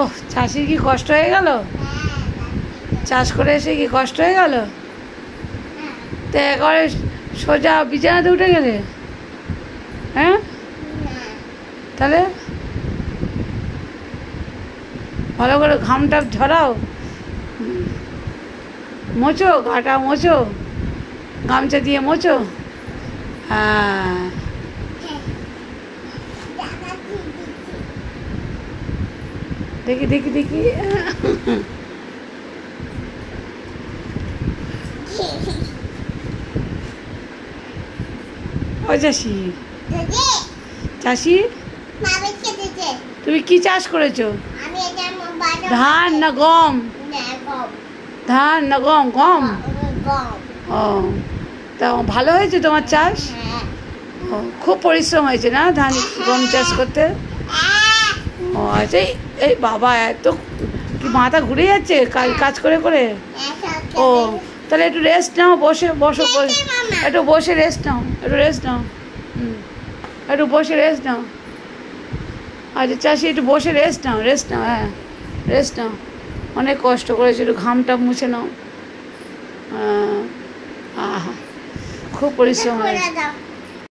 ওহ, চাষির কি কষ্ট হয়ে গেল? চাষ করে এসে কি কষ্ট হয়ে গেল? তো একবারে সোজা বিছানাতে উঠে গেলে? হ্যাঁ, তাহলে ভালো করে ঘামটা ঝরাও, মোচো, গাটা মোচো, গামছা দিয়ে মোচো। হ্যাঁ, দেখি দেখি দেখি। ও চাষি, চাষি তুমি কি চাষ করেছো? ধান না গম? ধান না গম? গম। ও, তা ভালো হয়েছে তোমার চাষ? ও, খুব পরিশ্রম হয়েছে না ধান গম চাষ করতে? ও আচ্ছা, এই বাবা এত কি মাথা ঘুরে যাচ্ছে কাজ করে করে? ও, তাহলে একটু রেস্ট নাও, বসে বসো, একটু বসে রেস্ট নাও, একটু রেস্ট নাও, একটু বসে রেস্ট নাও। আচ্ছা চাষি, একটু বসে রেস্ট নাও, রেস্ট নাও, হ্যাঁ রেস্ট নাও, অনেক কষ্ট করেছো, একটু ঘামটা মুছে নাও। আহা, খুব পরিশ্রম হয়েছে।